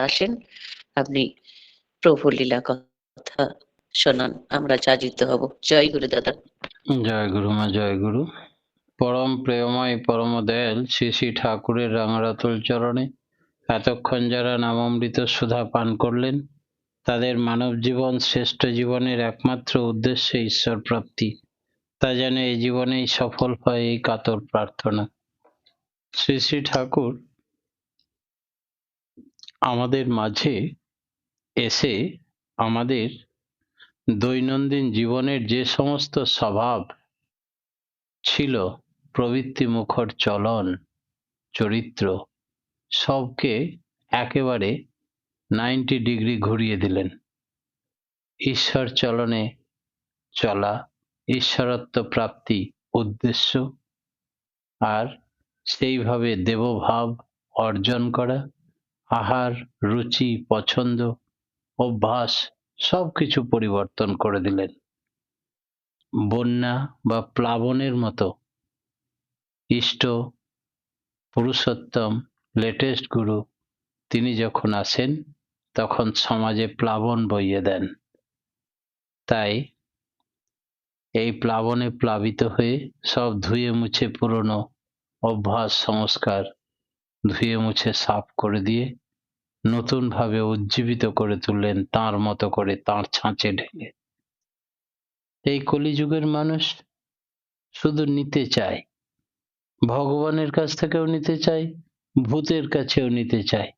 আসেন, আপনি প্রভু লীলা কথা শোনান, আমরা যাজিত হব। জয় গুরু দাদা। জয় গুরু মা, জয় গুরু। পরম প্রেমময় পরম দয়াল শ্রী শ্রী ঠাকুরের রাঙারাতুল চরণে এতক্ষণ যারা নামামৃত সুধা পান করলেন, তাদের মানব জীবন শ্রেষ্ঠ জীবনের একমাত্র উদ্দেশ্য ঈশ্বর প্রাপ্তি, তা যেন এই জীবনেই সফল হয়, এই কাতর প্রার্থনা। শ্রী শ্রী ঠাকুর আমাদের মাঝে এসে আমাদের দৈনন্দিন জীবনের যে সমস্ত স্বভাব ছিল, প্রবৃত্তি মুখর চলন চরিত্র, সবকে একেবারে 90 ডিগ্রি ঘুরিয়ে দিলেন। ঈশ্বর চলনে চলা, ঈশ্বরত্ব প্রাপ্তি উদ্দেশ্য, আর সেইভাবে দেবভাব অর্জন করা, আহার রুচি পছন্দ অভ্যাস সবকিছু পরিবর্তন করে দিলেন। বন্যা বা প্লাবনের মতো ইষ্ট পুরুষোত্তম লেটেস্ট গুরু তিনি যখন আসেন, তখন সমাজে প্লাবন বইয়ে দেন। তাই এই প্লাবনে প্লাবিত হয়ে সব ধুয়ে মুছে পুরনো অভ্যাস সংস্কার ধুয়ে মুছে সাফ করে দিয়ে নতুন ভাবে উজ্জীবিত করে তুললেন, তাঁর মতো করে, তাঁর ছাঁচে ঢেলে। এই কলিযুগের মানুষ শুধু নিতে চায়, ভগবানের কাছ থেকেও নিতে চায়, ভূতের কাছেও নিতে চায়,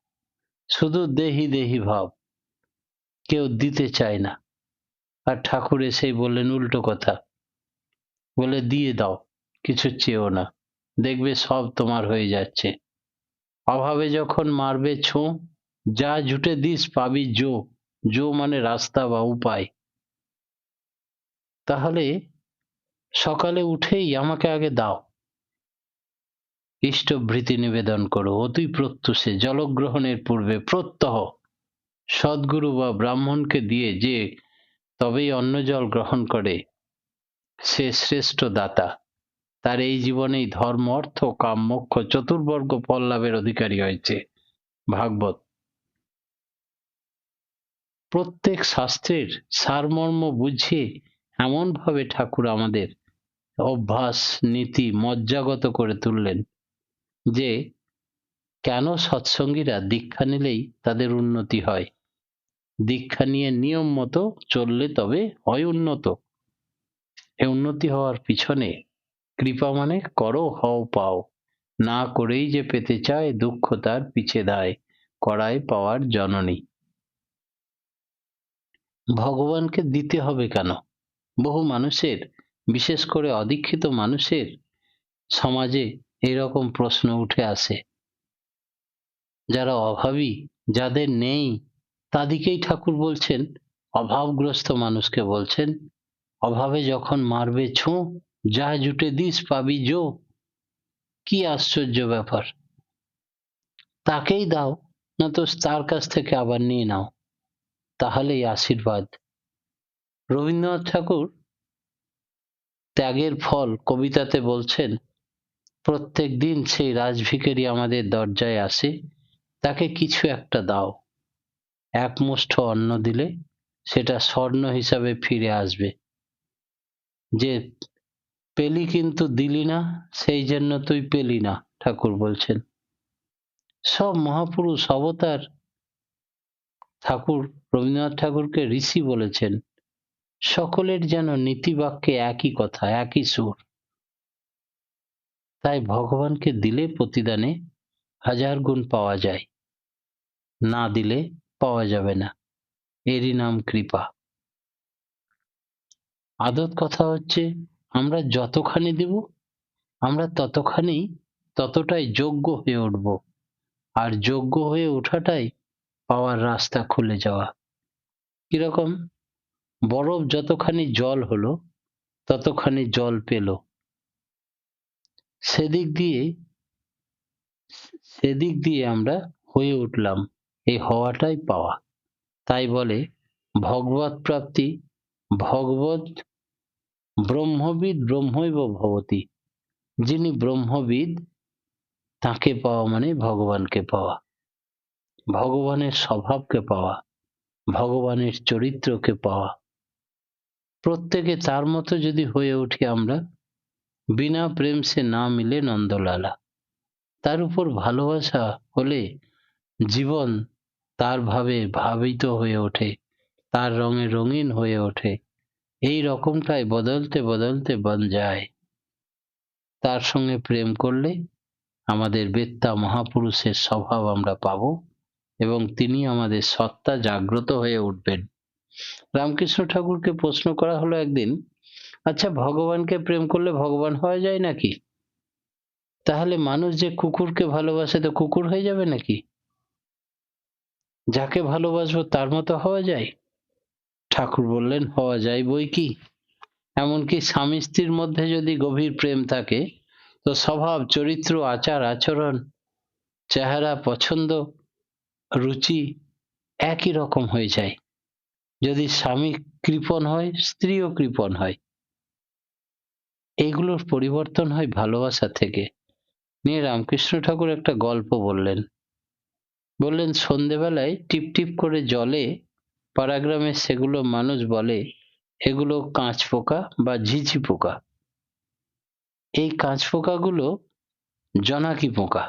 শুধু দেহি দেহি ভাব, কেউ দিতে চায় না। আর ঠাকুর এসেই বললেন উল্টো কথা, বলে দিয়ে দাও, কিছু চেয়েও না, দেখবে সব তোমার হয়ে যাচ্ছে। অভাবে যখন মারবে ছো, যা জুটে দিস পাবি জো, জো মানে রাস্তা বা উপায়। তাহলে সকালে উঠেই আমাকে আগে দাও, ইষ্টভৃতি নিবেদন করো, অতি প্রত্যুষে জলগ্রহণের পূর্বে প্রত্যহ সদ্গুরু বা ব্রাহ্মণকে দিয়ে যে তবেই অন্ন জল গ্রহণ করে, সে শ্রেষ্ঠ দাতা। তার এই জীবনেই ধর্ম অর্থ কাম মোক্ষ চতুর্বর্গ ফল লাভের অধিকারী হয়েছে। ভাগবত। প্রত্যেক শাস্ত্রের সারমর্ম বুঝিয়ে এমন ভাবে ঠাকুর আমাদের অভ্যাস নীতি মজ্জাগত করে তুললেন যে কেন সৎসঙ্গীরা দীক্ষা নিলেই তাদের উন্নতি হয়, দীক্ষা নিয়ে নিয়ম মতো চললে তবে হয় উন্নত। এই উন্নতি হওয়ার পিছনে কৃপা মানে করো হও পাও, না করেই যে পেতে চায় দুঃখ তার পিছে দায়, করায় পাওয়ার জননী। ভগবানকে দিতে হবে কেন? বহু মানুষের, বিশেষ করে অদীক্ষিত মানুষের সমাজে এরকম প্রশ্ন উঠে আসে। যারা অভাবী, যাদের নেই, তাদেরকেই ঠাকুর বলছেন, অভাবগ্রস্ত মানুষকে বলছেন, অভাবে যখন মারবে ছো, যা জুটে দিস পাবি জো। কি আশ্চর্য ব্যাপার! তাকেই দাও, না তো তার কাছ থেকে আবার নিয়ে নাও, তাহলেই আশীর্বাদ। রবীন্দ্রনাথ ঠাকুর ত্যাগের ফল কবিতাতে বলছেন, প্রত্যেক দিন সেই রাজভিখারি আমাদের দরজায় আসে, তাকে কিছু একটা দাও, এক মুষ্ঠ অন্ন দিলে সেটা স্বর্ণ হিসাবে ফিরে আসবে। যে পেলি কিন্তু দিলি না, সেই জন্য তুই পেলি না, ঠাকুর বলছেন। সব মহাপুরুষ অবতার ঠাকুর রবীন্দ্রনাথ ঠাকুরকে ঋষি বলেছেন। সকলের যেন নীতিবাক্যে একই কথা, একই সুর। তাই ভগবানকে দিলে প্রতিদানে হাজার গুণ পাওয়া যায়, না দিলে পাওয়া যাবে না। এরই নাম কৃপা। আদত কথা হচ্ছে, আমরা যতখানি দেব, আমরা ততটাই যোগ্য হয়ে উঠব। আর যোগ্য হয়ে ওঠাটাই পাওয়ার রাস্তা খুলে যাওয়া। কিরকম? বরফ যতখানি জল হলো, ততখানি জল পেল, সেদিক দিয়ে আমরা হয়ে উঠলাম, এই হওয়াটাই পাওয়া। তাই বলে ভগবৎ প্রাপ্তি, ভগবৎ ব্রহ্মবিদ ব্রহ্মৈব ভবতি। যিনি ব্রহ্মবিদ, তাকে পাওয়া মানে ভগবানকে পাওয়া। ভগবানের স্বভাবকে পাওয়া, ভগবানের চরিত্রকে পাওয়া। প্রত্যেকে তার মতো যদি হয়ে উঠি আমরা, বিনা প্রেম সে না মিলে নন্দলালা, তার উপর ভালোবাসা হলে জীবন তার ভাবে ভাবিত হয়ে ওঠে, তার রঙে রঙিন হয়ে ওঠে। এই রকমটাই বদলতে বদলতে বন যায়। তার সঙ্গে প্রেম করলে আমাদের বেত্তা মহাপুরুষের স্বভাব আমরা পাবো এবং তিনি আমাদের সত্তা জাগ্রত হয়ে উঠবেন। রামকৃষ্ণ ঠাকুরকে প্রশ্ন করা হলো একদিন, আচ্ছা ভগবানকে প্রেম করলে ভগবান হওয়া যায় নাকি? তাহলে মানুষ যে কুকুরকে ভালোবাসে তো কুকুর হয়ে যাবে নাকি? যাকে ভালোবাসবো তার মতো হওয়া যায়? ঠাকুর বললেন হওয়া যায় বই কি। এমনকি স্বামী স্ত্রীর মধ্যে যদি গভীর প্রেম থাকে তো স্বভাব চরিত্র আচার আচরণ চেহারা পছন্দ রুচি একই রকম হয়ে যায়। যদি স্বামী কৃপণ হয় স্ত্রীও কৃপণ হয়। এইগুলোর পরিবর্তন হয় ভালোবাসা থেকে। নিয়ে রামকৃষ্ণ ঠাকুর একটা গল্প বললেন। বললেন সন্ধেবেলায় টিপ টিপ করে জলে, পাড়াগ্রামে সেগুলো মানুষ বলে এগুলো কাঁচ পোকা বা ঝিঝি পোকা। এই কাঁচ পোকাগুলো জোনাকি পোকা।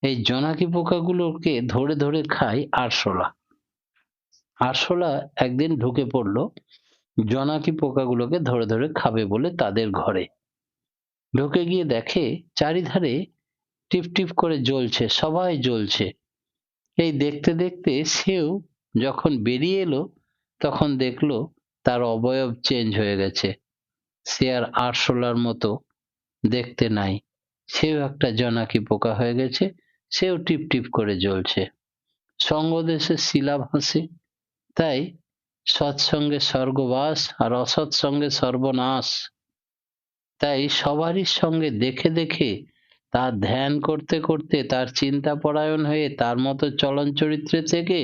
এই জোনাকি পোকাগুলোকে ধরে ধরে খায় আরশোলা। আরশোলা একদিন ঢুকে পড়লো জোনাকি পোকাগুলোকে ধরে ধরে খাবে বলে তাদের ঘরে। ঢুকে গিয়ে দেখে চারিধারে টিপ টিপ করে জ্বলছে, সবাই জ্বলছে। এই দেখতে দেখতে সেও যখন বেরিয়ে এলো তখন দেখলো তার অবয়ব চেঞ্জ হয়ে গেছে। সে আর আরশোলার মতো দেখতে নাই, সেও একটা জোনাকি পোকা হয়ে গেছে, সেও টিপ টিপ করে জ্বলছে। সঙ্গদেশে শিলা ভাসে, তাই সৎসঙ্গে স্বর্গবাস আর অসৎসঙ্গে সর্বনাশ। তাই সবারই সঙ্গে দেখে দেখে তার ধ্যান করতে করতে তার চিন্তা পরায়ণ হয়ে তার মতো চলন চরিত্রে থেকে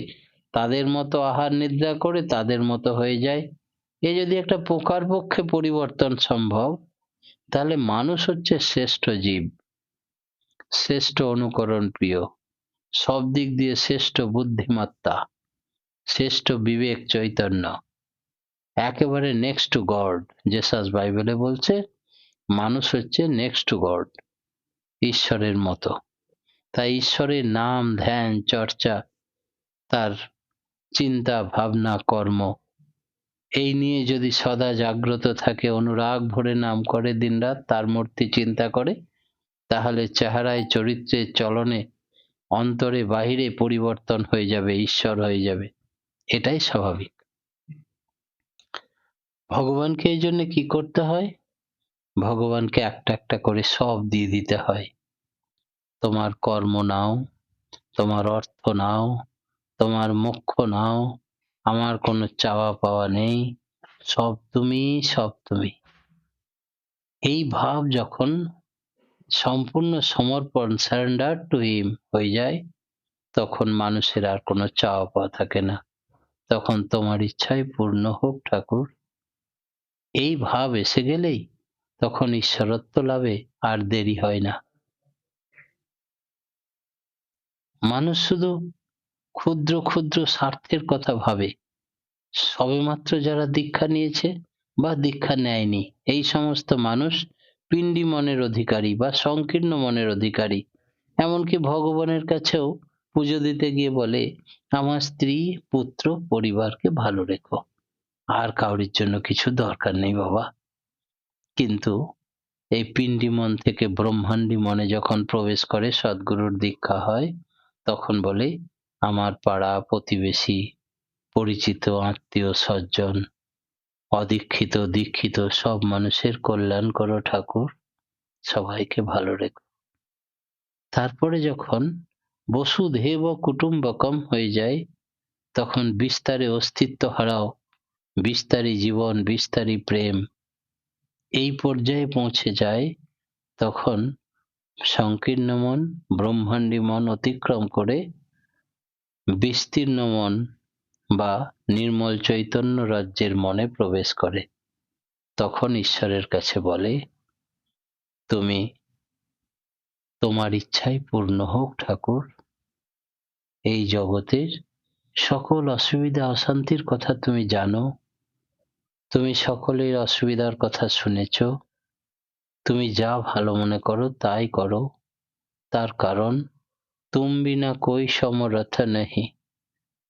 তাদের মতো আহার নিদ্রা করে তাদের মতো হয়ে যায়। এ যদি একটা পোকার পক্ষে পরিবর্তন সম্ভব, তাহলে মানুষ হচ্ছে শ্রেষ্ঠ জীব, শ্রেষ্ঠ অনুকরণ প্রিয়, সব দিক দিয়ে শ্রেষ্ঠ বুদ্ধিমত্তা, শ্রেষ্ঠ বিবেক চৈতন্য, একেবারে নেক্সট টু গড। জেসাস বাইবেলে বলছে মানুষ হচ্ছে নেক্সট টু গড, ঈশ্বরের মতো। তাই ঈশ্বরের নাম ধ্যান চর্চা, তার চিন্তা ভাবনা কর্ম, এই নিয়ে যদি সদা জাগ্রত থাকে, অনুরাগ ভরে নাম করে দিনরাত তার মূর্তি চিন্তা করে, তাহলে চেহারায় চরিত্রে চলনে অন্তরে বাহিরে পরিবর্তন হয়ে যাবে, ঈশ্বর হয়ে যাবে। এটাই স্বাভাবিক। ভগবানকে এই জন্য কি করতে হয়? ভগবানকে একটা একটা করে সব দিয়ে দিতে হয়। তোমার কর্ম নাও, তোমার অর্থ নাও, তোমার মোক্ষ নাও, আমার কোনো চাওয়া পাওয়া নেই, সব তুমি, সব তুমি। এই ভাব যখন সম্পূর্ণ সমর্পণ সারেন্ডার টু হিম হয়ে যায়, তখন মানুষের আর কোনো চাওয়া পাওয়া থাকে না। তখন তোমার ইচ্ছাই পূর্ণ হোক ঠাকুর, এই ভাব এসে গেলেই তখন ঈশ্বরত্ব লাভে আর দেরি হয় না। মানুষ শুধু ক্ষুদ্র ক্ষুদ্র স্বার্থের কথা ভাবে। সবেমাত্র যারা দীক্ষা নিয়েছে বা দীক্ষা নেয়নি, এই সমস্ত মানুষ পিণ্ডি মনের অধিকারী বা সংকীর্ণ মনের অধিকারী। এমনকি ভগবানের কাছেও পুজো দিতে গিয়ে বলে আমার স্ত্রী পুত্র পরিবারকে ভালো রেখো, আর কাউরির জন্য কিছু দরকার নেই বাবা। কিন্তু এই পিণ্ডি মন থেকে ব্রহ্মাণ্ডী মনে যখন প্রবেশ করে, সদ্গুরুর দীক্ষা হয়, তখন বলে আমার পাড়া প্রতিবেশী, পরিচিত আত্মীয় স্বজন, অদীক্ষিত দীক্ষিত সব মানুষের কল্যাণ করো ঠাকুর, সবাইকে ভালো রেখো। তারপরে যখন বসুধৈব কুটুম্বকম হয়ে যায়, তখন বিস্তারে অস্তিত্ব হারাও, বিস্তারী জীবন, বিস্তারী প্রেম, এই পর্যায়ে পৌঁছে যায়, তখন সংকীর্ণ মন ব্রহ্মাণ্ডী মন অতিক্রম করে বিস্তীর্ণ মন বা নির্মল চৈতন্য রাজ্যের মনে প্রবেশ করে। তখন ঈশ্বরের কাছে বলে তুমি, তোমার ইচ্ছাই পূর্ণ হোক ঠাকুর, এই জগতের সকল অসুবিধা অশান্তির কথা তুমি জানো, তুমি সকলের অসুবিধার কথা শুনেছ, তুমি যা ভালো মনে করো তাই করো, তার কারণ তুম বিনা কোই সমরথ নহি,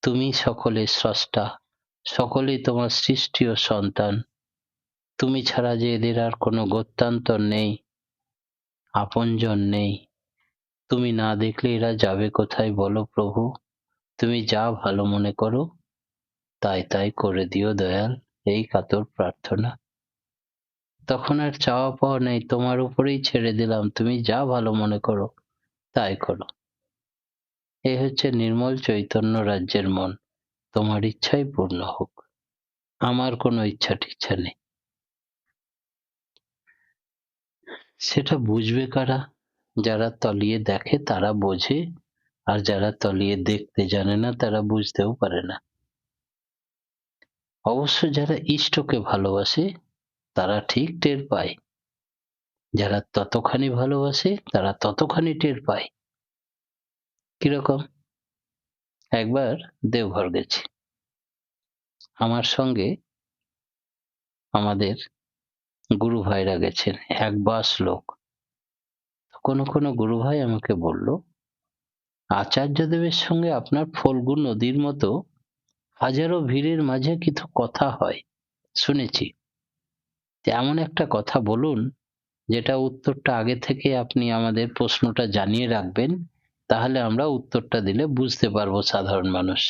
তুমি সকলের স্রষ্টা, সকলেই তোমার সৃষ্টি ও সন্তান, তুমি ছাড়া যে এদের আর কোনো গত্যান্তর নেই, আপনজন নেই, তুমি না দেখলে এরা যাবে কোথায় বলো প্রভু, তুমি যা ভালো মনে করো তাই তাই করে দিও দয়াল, এই কাতর প্রার্থনা। তখন আর চাওয়া পাওয়া নেই, তোমার উপরেই ছেড়ে দিলাম, তুমি যা ভালো মনে করো তাই করো। এই হচ্ছে নির্মল চৈতন্য রাজ্যের মন, তোমার ইচ্ছাই পূর্ণ হোক, আমার কোনো ইচ্ছা টিচ্ছা নেই। সেটা বুঝবে কারা? যারা তলিয়ে দেখে তারা বোঝে, আর যারা তলিয়ে দেখতে জানে না তারা বুঝতেও পারে না। অবশ্য যারা ইষ্টকে ভালোবাসে তারা ঠিক টের পায়, যারা ততখানি ভালোবাসে তারা ততখানি টের পায়। কিরকম? একবার দেওঘর গেছি, আমার সঙ্গে আমাদের গুরু ভাইরা গেছেন, এক বাস লোক। কোনো কোনো গুরু ভাই আমাকে বলল, আচার্যদেবের সঙ্গে আপনার ফল্গু নদীর মতো হাজারো ভিড়ের মাঝে কিছু কথা হয় শুনেছি, এমন একটা কথা বলুন যেটা উত্তরটা আগে থেকে আপনি আমাদের প্রশ্নটা জানিয়ে রাখবেন, তাহলে আমরা উত্তরটা দিলে বুঝতে পারবো সাধারণ মানুষ।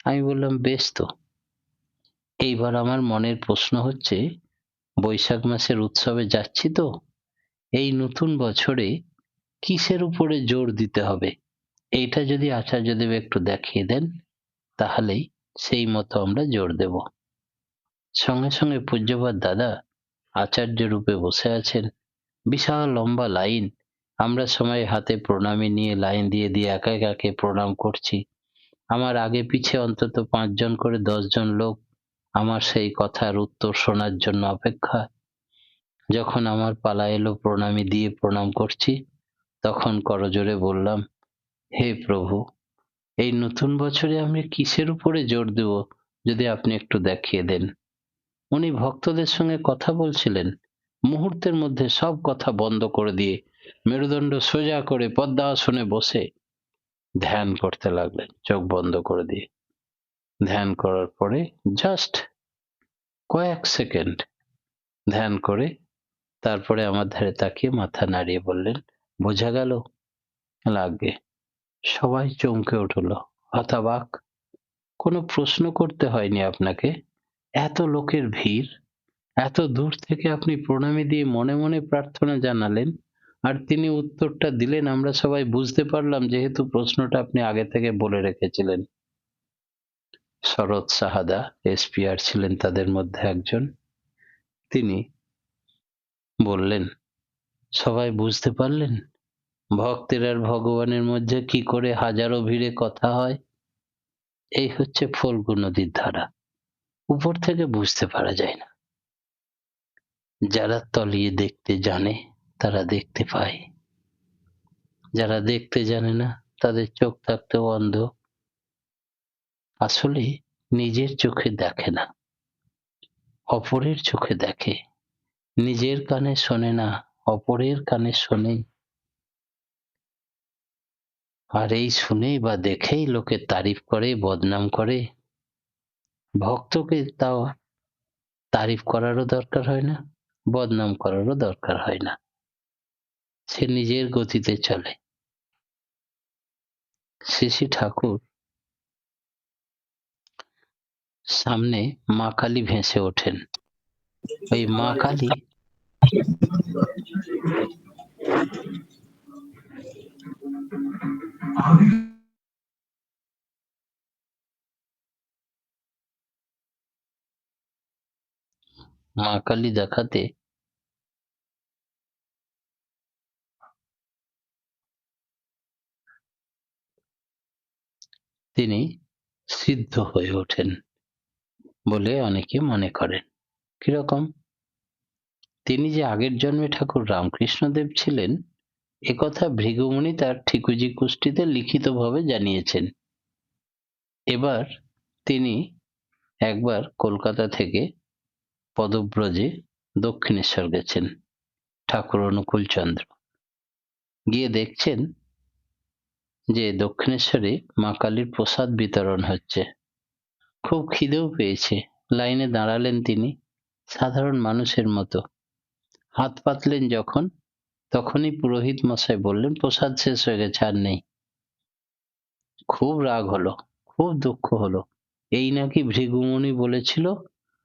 আমি বললাম বেশ তো। এইবার আমার মনের প্রশ্ন হচ্ছে, বৈশাখ মাসের উৎসবে যাচ্ছি তো, এই নতুন বছরে কিসের উপরে জোর দিতে হবে, এইটা যদি আচার্যদেব একটু দেখিয়ে দেন তাহলেই সেই মতো আমরা জোর দেব। সঙ্গে সঙ্গে পূজ্যপাদ দাদা আচার্য রূপে বসে আছেন, বিশাল লম্বা লাইন, আমরা সবাই হাতে প্রণামী নিয়ে লাইন দিয়ে দিয়ে একে একে প্রণাম করছি। আমার আগে পিছে অন্তত 5 জন করে 10 জন লোক আমার সেই কথার উত্তর শোনার জন্য অপেক্ষা। যখন আমার পালা এলো প্রণামী দিয়ে প্রণাম করছি, তখন করজোরে বললাম, হে প্রভু, এই নতুন বছরে আমরা কিসের উপরে জোর দেব যদি আপনি একটু দেখিয়ে দেন। উনি ভক্তদের সঙ্গে কথা বলছিলেন, মুহূর্তের মধ্যে সব কথা বন্ধ করে দিয়ে মেরুদণ্ড সোজা করে পদ্মাসনে বসে ধ্যান করতে লাগলেন, চোখ বন্ধ করে দিয়ে। ধ্যান করার পরে জাস্ট কয়েক সেকেন্ড ধ্যান করে তারপরে আমার ধারে তাকিয়ে মাথা নাড়িয়ে বললেন, বোঝা গেল? লাগবে। সবাই চমকে উঠল, হতবাক। কোনো প্রশ্ন করতে হয়নি আপনাকে, এত লোকের ভিড়, এত দূর থেকে আপনি প্রণামী দিয়ে মনে মনে প্রার্থনা জানালেন, আর তিনি উত্তরটা দিলেন, আমরা সবাই বুঝতে পারলাম যেহেতু প্রশ্নটা আপনি আগে থেকে বলে রেখেছিলেন। শরৎ সাহাদা এসপিআর ছিলেন তাদের মধ্যে একজন, তিনি বললেন, সবাই বুঝতে পারলেন ভক্তের আর ভগবানের মধ্যে কি করে হাজারো ভিড়ে কথা হয়? এই হচ্ছে ফল্গু নদীর ধারা, উপর থেকে বুঝতে পারা যায় না, যারা তলিয়ে দেখতে জানে তারা দেখতে পায়, যারা দেখতে জানে না তাদের চোখ থাকতেও অন্ধ। আসলে নিজের চোখে দেখে না, অপরের চোখে দেখে, নিজের কানে শোনে না, অপরের কানে শোনে। আর এই শুনেই বা দেখেই লোকে তারিফ করে, বদনাম করে। ভক্তকে তাও তারিফ করারও দরকার হয় না, বদনাম করারও দরকার হয় না, সে নিজের গতিতে চলে। শ্রী শ্রী ঠাকুর সামনে মা কালী ভেসে ওঠেন, ওই মা কালী মা কালী দেখাতে তিনি সিদ্ধ হয়ে ওঠেন বলে অনেকে মনে করেন। কিরকম? তিনি যে আগের জন্মে ঠাকুর রামকৃষ্ণদেব ছিলেন একথা ভৃগুমুনি তার ঠিকুজি কুষ্টিতে লিখিতভাবে জানিয়েছেন। এবার তিনি একবার কলকাতা থেকে পদব্রজে দক্ষিণেশ্বর গেছেন ঠাকুর অনুকূলচন্দ্র। গিয়ে দেখছেন যে দক্ষিণেশ্বরে মা কালীর প্রসাদ বিতরণ হচ্ছে। খুব খিদেও পেয়েছে। লাইনে দাঁড়ালেন তিনি সাধারণ মানুষের মতো। হাত পাতলেন যখন, তখনই পুরোহিত মশাই বললেন, প্রসাদ শেষ হয়ে গেছে, আর নেই। খুব রাগ হলো, খুব দুঃখ হলো। এই নাকি ভৃগুমুনি বলেছিল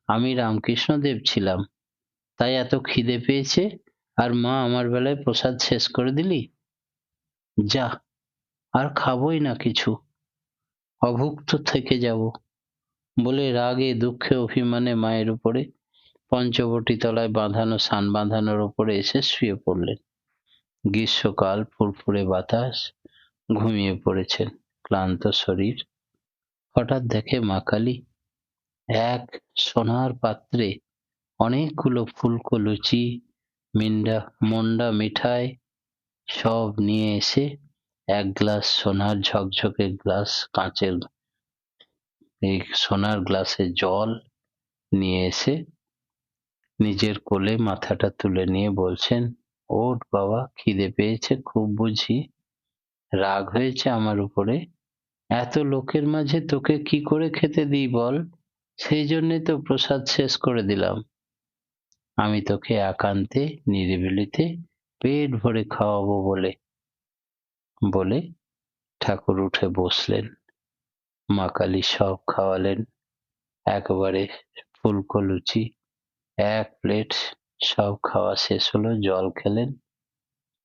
আমি রামকৃষ্ণদেব ছিলাম, তাই এত খিদে পেয়েছে, আর মা আমার বেলায় প্রসাদ শেষ করে দিলি। যা, আর খাবোই না কিছু, অভুক্ত থেকে যাব বলে রাগে দুঃখে অভিমানে মায়ের উপরে পঞ্চবটী তলায় বাঁধানো সান বাঁধানোর উপরে এসে শুয়ে পড়লেন। গ্রীষ্মকাল, ফুরফুরে বাতাস, ঘুমিয়ে পড়েছেন, ক্লান্ত শরীর। হঠাৎ দেখে মা কালী এক সোনার পাত্রে অনেকগুলো ফুলকো লুচি, মন্ডা মিঠাই সব নিয়ে এসে এক গ্লাস সোনার ঝকঝকে গ্লাস, কাঁচের এই সোনার গ্লাসে জল নিয়ে এসে নিজের কোলে মাথাটা তুলে নিয়ে বলছেন, ওঠ বাবা, খিদে পেয়েছে খুব বুঝি, রাগ হয়েছে আমার উপরে, এত লোকের মাঝে তোকে কি করে খেতে দিই বল, সেই জন্যে তো প্রসাদ শেষ করে দিলাম। আমি তোকে একান্তে নিরিবিলিতে পেট ভরে খাওয়াবো বলে। বলে ঠাকুর উঠে বসলেন। মা কালী সব খাওয়ালেন, একবারে ফুলকো লুচি, এক প্লেট, সব খাওয়া শেষ হলো। জল খেলেন,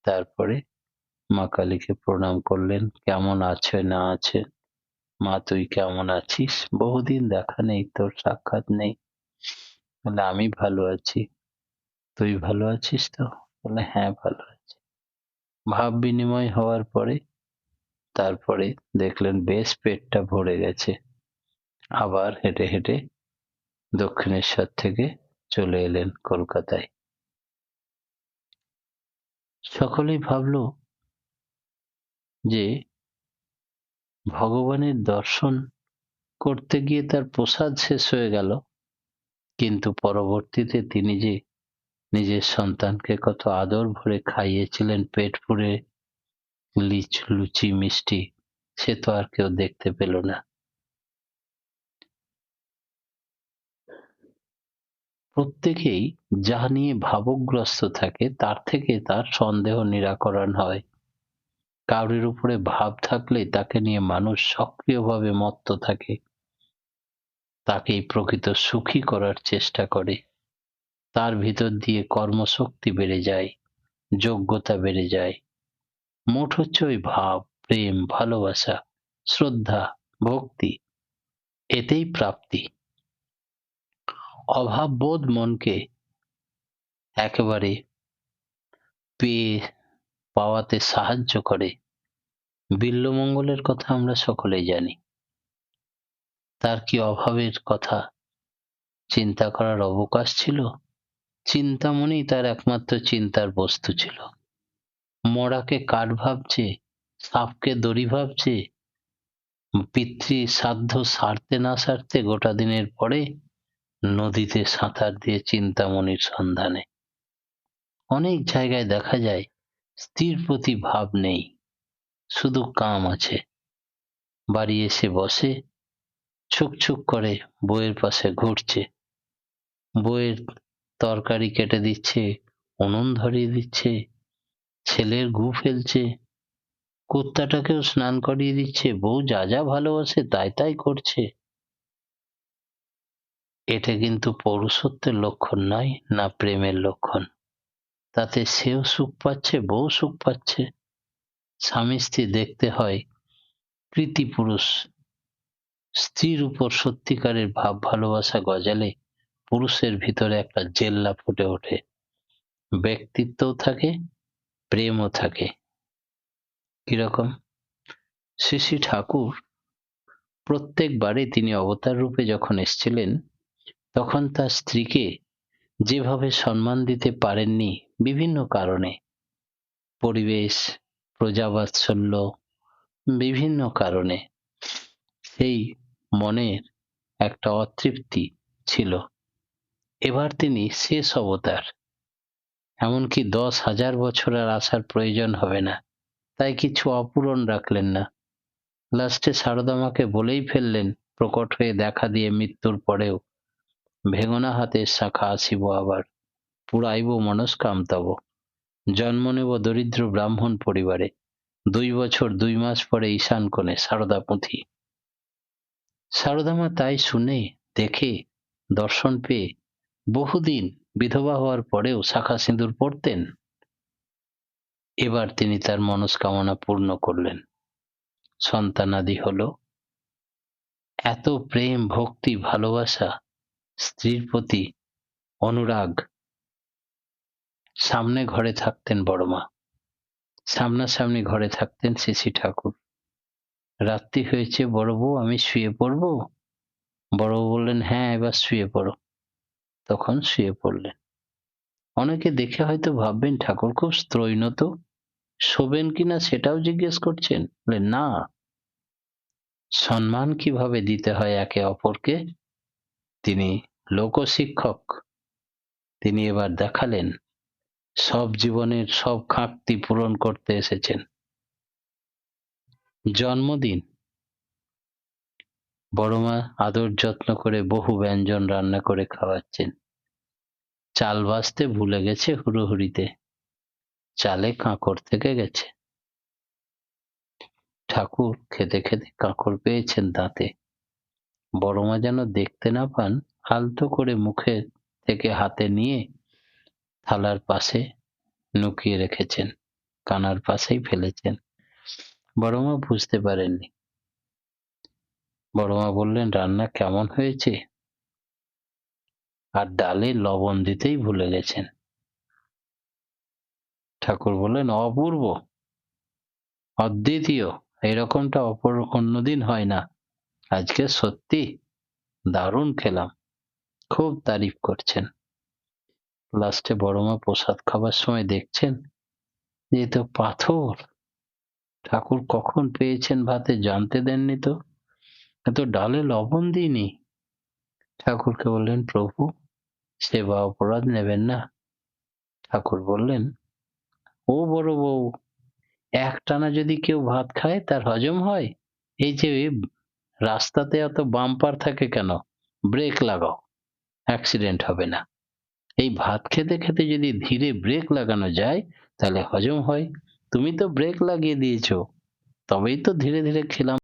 তারপরে মা কালীকে প্রণাম করলেন। কেমন আছে না আছে, মা তুই কেমন আছিস, বহুদিন দেখা নেই, তোর সাক্ষাৎ নেই। বলে আমি ভালো আছি, তুই ভালো আছিস তো? বলে হ্যাঁ ভালো আছি। ভাব বিনিময় হওয়ার পরে তারপরে দেখলেন বেশ পেটটা ভরে গেছে। আবার হেঁটে হেঁটে দক্ষিণেশ্বর থেকে চলে এলেন কলকাতায়। সকলেই ভাবলো যে ভগবানের দর্শন করতে গিয়ে তার প্রসাদ শেষ হয়ে গেল, কিন্তু পরবর্তীতে তিনি যে নিজের সন্তানকে কত আদর ভরে খাইয়েছিলেন পেট পুরে লুচি মিষ্টি, সে তো আর কেউ দেখতে পেল না। প্রত্যেকেই যা নিয়ে ভাবগ্রস্ত থাকে তার থেকে তার সন্দেহ নিরাকরণ হয়। কারোর উপরে ভাব থাকলে তাকে নিয়ে মানুষ সক্রিয়ভাবে মত্ত থাকে, তাকেই প্রকৃত সুখী করার চেষ্টা করে। তার ভিতর দিয়ে কর্মশক্তি বেড়ে যায়, যোগ্যতা বেড়ে যায়। মোট হচ্ছে ওই ভাব, প্রেম, ভালোবাসা, শ্রদ্ধা, ভক্তি, এতেই প্রাপ্তি। অভাববোধ মনকে একেবারে পাওয়াতে সাহায্য করে। বিল্বমঙ্গলের কথা আমরা সকলেই জানি। তার কি অভাবের কথা চিন্তা করার অবকাশ ছিল? চিন্তামণি তার একমাত্র চিন্তার বস্তু ছিল। মড়াকে কাঠ ভাবছে, সাপকে দড়ি ভাবছে, পিতৃ শ্রাদ্ধ সারতে না সারতে গোটা দিনের পরে নদীতে সাঁতার দিয়ে চিন্তামণির সন্ধানে। অনেক জায়গায় দেখা যায় স্ত্রীর প্রতি ভাব নেই, শুধু কাম আছে। বাড়ি এসে বসে, ছুক করে বউয়ের পাশে ঘুরছে, বউয়ের তরকারি কেটে দিচ্ছে, উনুন ধরিয়ে দিচ্ছে, ছেলের গু ফেলছে, কুত্তাটাকেও স্নান করিয়ে দিচ্ছে, বউ যা যা ভালোবাসে তাই তাই করছে। এটা কিন্তু পৌরুষত্বের লক্ষণ নয়, না প্রেমের লক্ষণ। তাতে সেও সুখ পাচ্ছে, বউ সুখ পাচ্ছে। স্বামী স্ত্রী দেখতে হয় কৃতি পুরুষ। স্ত্রীর উপর সত্যিকারের ভাব ভালোবাসা গজালে পুরুষের ভিতরে একটা জেল্লা ফুটে ওঠে, ব্যক্তিত্বও থাকে, প্রেমও থাকে। কিরকম? শ্রী শ্রী ঠাকুর প্রত্যেকবারে তিনি অবতার রূপে যখন এসেছিলেন, তখন তার স্ত্রীকে যেভাবে সম্মান দিতে পারেননি বিভিন্ন কারণে, পরিবেশ, প্রজাবাৎসল্য, বিভিন্ন কারণে সেই মনের একটা অতৃপ্তি ছিল। এবার তিনি শেষ অবতার, এমনকি 10,000 বছর আর আসার প্রয়োজন হবে না, তাই কিছু অপূরণ রাখলেন না। লাস্টে সারদা মাকে বলেই ফেললেন, প্রকট হয়ে দেখা দিয়ে মৃত্যুর পরেও, ভেঙনা হাতের শাখা আসিব আবার, পুরাইব মনস্কাম তব। জন্ম নেব দরিদ্র ব্রাহ্মণ পরিবারে, 2 বছর 2 মাস পরে ঈশান কোণে সারদা পুঁথি। সারদা মা তাই শুনে দেখে দর্শন পেয়ে বহুদিন বিধবা হওয়ার পরেও শাখা সিঁদুর পরতেন। এবার তিনি তার মনস্কামনা পূর্ণ করলেন, সন্তানাদি হলো। এত প্রেম, ভক্তি, ভালোবাসা, স্ত্রীর প্রতি অনুরাগ। সামনে ঘরে থাকতেন বড় মা, সামনাসামনি ঘরে থাকতেন শ্রী ঠাকুর। রাত্রি হয়েছে বড় বউ, আমি শুয়ে পড়বো? বড় বউ বললেন, হ্যাঁ এবার শুয়ে পড়ো। তখন শুয়ে পড়লেন। অনেকে দেখে হয়তো ভাববেন ঠাকুর খুব স্ত্রৈণত, শোবেন কিনা সেটাও জিজ্ঞেস করছেন। বললেন, না, সম্মান কিভাবে দিতে হয় একে অপরকে তিনি লোকশিক্ষক। তিনি এবার দেখালেন, সব জীবনের সব খাঁকতি পূরণ করতে এসেছেন। জন্মদিন, বড় মা আদর যত্ন করে বহু ব্যঞ্জন রান্না করে খাওয়াচ্ছেন। চাল ভাজতে ভুলে গেছে হুড়োহুড়িতে, চালে কাঁকড় থেকে গেছে। ঠাকুর খেতে খেতে কাঁকড় পেয়েছেন দাঁতে। বড় মা যেন দেখতে না পান, আলতো করে মুখে থেকে হাতে নিয়ে থালার পাশে লুকিয়ে রেখেছেন, কানার পাশেই ফেলেছেন। বড় মা বুঝতে পারেননি। বড় মা বললেন, রান্না কেমন হয়েছে? আর ডালে লবণ দিতেই ভুলে গেছেন। ঠাকুর বললেন, অপূর্ব, অদ্বিতীয়, এরকমটা অন্যদিন হয় না। আজকে সত্যি দারুণ খেলাম, খুব তারিফ করছেন। লাস্টে বড় মা প্রসাদ খাবার সময় দেখছেন যে এ তো পাথর। ঠাকুর কখন পেয়েছেন ভাতে জানতে দেননি তো, এত ডালে লবণ দিইনি। ঠাকুরকে বললেন, প্রভু সেবা অপরাধ নেবেন না। ঠাকুর বললেন, ও বড় বউ, একটানা যদি কেউ ভাত খায় তার হজম হয়? এই যে রাস্তাতে এত বাম্পার থাকে কেন, ব্রেক লাগাও, অ্যাক্সিডেন্ট হবে না। এই ভাত খেতে খেতে যদি ধীরে ব্রেক লাগানো যায় তাহলে হজম হয়। তুমি তো ব্রেক লাগিয়ে দিয়েছো, তবেই তো ধীরে ধীরে খেলাম।